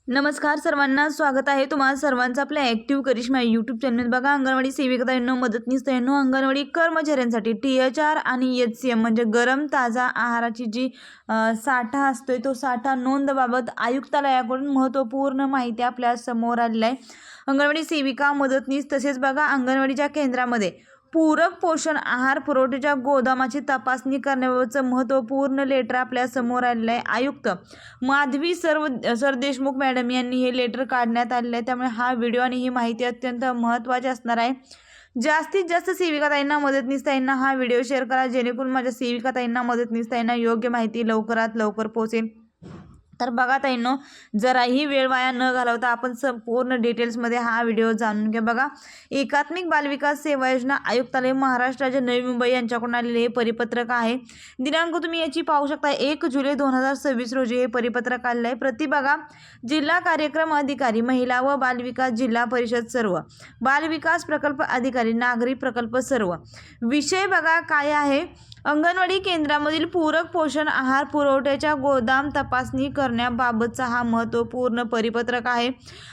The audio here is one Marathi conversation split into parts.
नमस्कार सर्वांना, स्वागत आहे तुम्हाला सर्वांचं आपल्या ॲक्टिव्ह करिश्मा यूट्यूब चॅनल. बघा, अंगणवाडी सेविकांनो, मदतनीसतांनो, अंगणवाडी कर्मचाऱ्यांसाठी THR आणि HCM म्हणजे गरम ताजा आहाराची जी साठा असतोय तो साठा नोंदबाबत आयुक्तालयाकडून महत्त्वपूर्ण माहिती आपल्या समोर आलेली आहे. अंगणवाडी सेविका, मदतनीस तसेच बघा अंगणवाडीच्या केंद्रामध्ये पूरक पोषण आहार पुरवठ्याच्या गोदामाची तपासणी करण्याबाबतचं महत्त्वपूर्ण लेटर आपल्या समोर आलेलं आहे. आयुक्त माधवी सरदेशमुख मॅडम यांनी हे लेटर काढण्यात आलेलं आहे. त्यामुळे हा व्हिडिओ आणि ही माहिती अत्यंत महत्त्वाची असणार आहे. जास्तीत जास्त सेविकाताईंना, मदतनीसताईंना हा व्हिडिओ शेअर करा, जेणेकरून माझ्या सेविकाताईंना, मदतनीसताईंना योग्य माहिती लवकरात लवकर पोहोचेल. तर बघा ताईंनो, जराही वेळ वाया न घालवता आपण संपूर्ण डिटेल्समध्ये हा व्हिडिओ जाणून घ्या. बघा, एकात्मिक बालविकास सेवा योजना आयुक्तालय महाराष्ट्र राज्य नवी मुंबई यांच्याकडून आलेले हे परिपत्रक आहे. दिनांक तुम्ही याची पाहू शकता, 1 जुलै 2026 रोजी हे परिपत्रक आलेलं आहे. प्रति बघा, जिल्हा कार्यक्रम अधिकारी महिला व बालविकास जिल्हा परिषद सर्व, बालविकास प्रकल्प अधिकारी नागरी प्रकल्प सर्व. विषय बघा काय आहे, अंगणवाडी केंद्रामधील पूरक पोषण आहार पुरवठ्याच्या गोदाम तपासणी करण्याबाबतचा हा महत्त्वपूर्ण परिपत्रक आहे.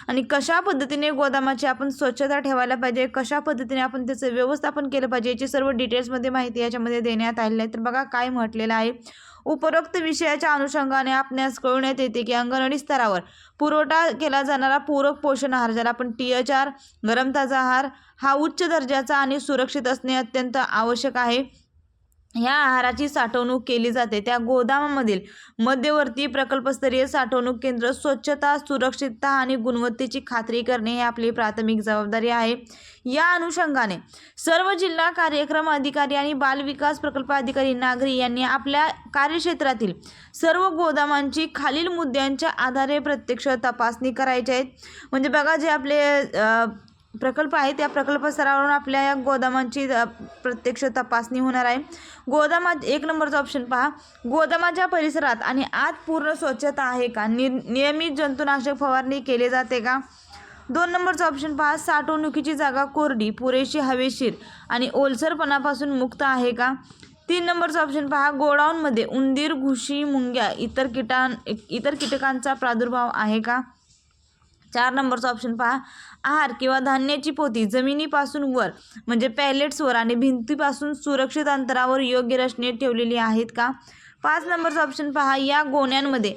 आणि कशा पद्धतीने गोदामाची आपण स्वच्छता ठेवायला पाहिजे, कशा पद्धतीने आपण त्याचं व्यवस्थापन केलं पाहिजे, याची सर्व डिटेल्समध्ये माहिती याच्यामध्ये देण्यात आलेली आहे. तर बघा काय म्हटलेलं आहे, उपरोक्त विषयाच्या अनुषंगाने आपणास कळवण्यात येते की अंगणवाडी स्तरावर पुरवठा केला जाणारा पूरक पोषण आहार, ज्याला आपण THR गरम ताजा आहार, हा उच्च दर्जाचा आणि सुरक्षित असणे अत्यंत आवश्यक आहे. ह्या आहाराची साठवणूक केली जाते त्या गोदामामधील मध्यवर्ती प्रकल्पस्तरीय साठवणूक केंद्र स्वच्छता, सुरक्षितता आणि गुणवत्तेची खात्री करणे ही आपली प्राथमिक जबाबदारी आहे. या अनुषंगाने सर्व जिल्हा कार्यक्रम अधिकारी आणि बालविकास प्रकल्प अधिकारी नागरी यांनी आपल्या कार्यक्षेत्रातील सर्व गोदामांची खालील मुद्द्यांच्या आधारे प्रत्यक्ष तपासणी करायची आहे. म्हणजे बघा, जे आपले प्रकल्प आहे त्या प्रकल्प स्तरावरून आपल्या या गोदामांची प्रत्यक्ष तपासणी होणार आहे. गोदामात 1 नंबरचा ऑप्शन पहा, गोदामाच्या परिसरात आणि आत पूर्ण स्वच्छता आहे का, नियमित जंतुनाशक फवारणी केली जाते का. 2 नंबरचा ऑप्शन पहा, साठवणुकीची जागा कोरडी, पुरेशी हवेशीर आणि ओलसरपणापासून मुक्त आहे का. 3 नंबरचा ऑप्शन पहा, गोडाऊनमध्ये उंदीर, घुशी, मुंग्या इतर कीटकांचा प्रादुर्भाव आहे का. 4 नंबरचा ऑप्शन पहा, आहार किंवा धान्याची पोती जमिनीपासून वर म्हणजे पॅलेट्सवर आणि भिंतीपासून सुरक्षित अंतरावर योग्य रचनेत ठेवलेली आहेत का. 5 नंबरचा ऑप्शन पहा, या गोण्यांमध्ये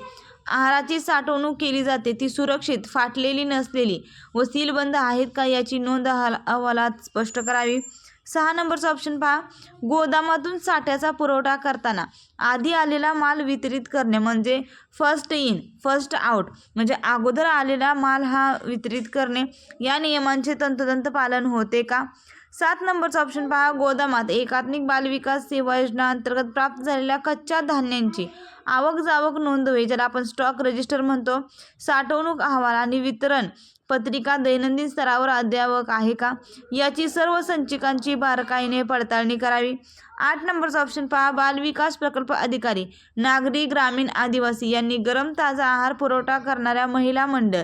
आहाराची साठवणूक केली जाते ती सुरक्षित, फाटलेली नसलेली व सीलबंद आहेत का, याची नोंद अहवालात स्पष्ट करावी. 6 नंबरचा ऑप्शन पहा, गोदामातून साठ्याचा पुरवठा करताना आधी आलेला माल वितरित करणे म्हणजे फर्स्ट इन फर्स्ट आउट म्हणजे अगोदर आलेला माल हा वितरित करणे, या नियमांचे तंतोतंत पालन होते का. 7 नंबरचा ऑप्शन पहा, गोदामात एकात्मिक बालविकास सेवा योजना अंतर्गत प्राप्त झालेल्या कच्च्या धान्यांची आवक जावक नोंदवे, ज्याला आपण स्टॉक रजिस्टर म्हणतो, साठवणूक अहवाल आणि वितरण पत्रिका दैनंदिन स्तरावर अद्ययावत आहे का, याची सर्व संचिकांची बारकाईने पडताळणी करावी. 8 नंबरचा ऑप्शन पहा, बालविकास प्रकल्प अधिकारी नागरी ग्रामीण आदिवासी यांनी गरम ताजा आहार पुरवठा करणाऱ्या महिला मंडळ,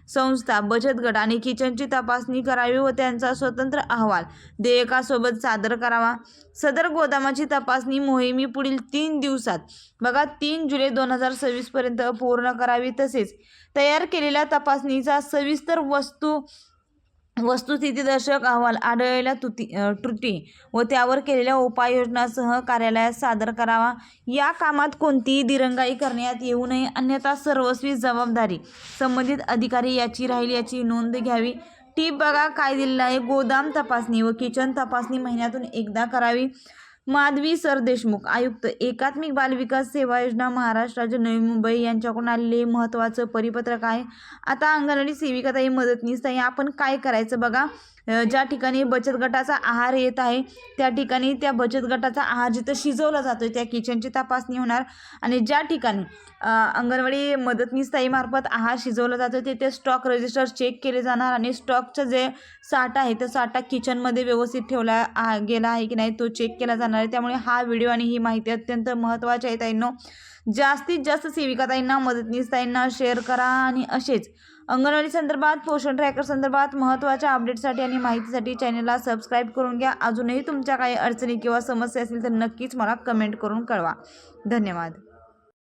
संस्था, बचत गट आणि किचनची तपासणी करावी व त्यांचा स्वतंत्र अहवाल देयकासोबत सादर करावा. सदर गोदामाची तपासणी मोहिमी पुढील 3 दिवसात बघा 3 जुलै 2026 पर्यंत पूर्ण करावी. तसेच तयार केलेल्या तपासणीचा सविस्तर वस्तुस्थितीदर्शक अहवाल आढळलेल्या त्रुटी व त्यावर केलेल्या उपाययोजनासह कार्यालयात सादर करावा. या कामात कोणतीही दिरंगाई करण्यात येऊ नये, अन्यथा सर्वस्वी जबाबदारी संबंधित अधिकारी याची राहील, याची नोंद घ्यावी. टीप बघा काय दिलेलं आहे, गोदाम तपासणी व किचन तपासणी महिन्यातून एकदा करावी. माधवी सरदेशमुख आयुक्त, एकात्मिक बालविकास सेवा योजना महाराष्ट्र राज्य नवी मुंबई यांच्याकडून आलेले महत्त्वाचं परिपत्रक आहे. आता अंगणवाडी सेविकाताई, मदतनीसताई आपण काय करायचं बघा, ज्या ठिकाणी बचत गटाचा आहार येत आहे त्या ठिकाणी त्या बचत गटाचा आहार जिथं शिजवला जातो त्या किचनची तपासणी होणार. आणि ज्या ठिकाणी अंगणवाडी मदतनीसताईमार्फत आहार शिजवला जातो तिथे स्टॉक रजिस्टर चेक केले जाणार आणि स्टॉकचं जे साठा आहे तो साठा किचनमध्ये व्यवस्थित ठेवला गेला आहे की नाही तो चेक केला जाणार आहे. त्यामुळे हा व्हिडिओ आणि ही माहिती अत्यंत महत्त्वाची आहे ताईंनो. जास्तीत जास्त सेविकाताईंना, मदतनीसताईंना शेअर करा आणि असेच अंगणवाडी संदर्भात, पोषण ट्रॅकर संदर्भात महत्त्वाच्या अपडेटसाठी आणि माहितीसाठी चॅनलला सबस्क्राईब करून घ्या. अजूनही तुमच्या काही अडचणी किंवा समस्या असतील तर नक्कीच मला कमेंट करून कळवा. धन्यवाद.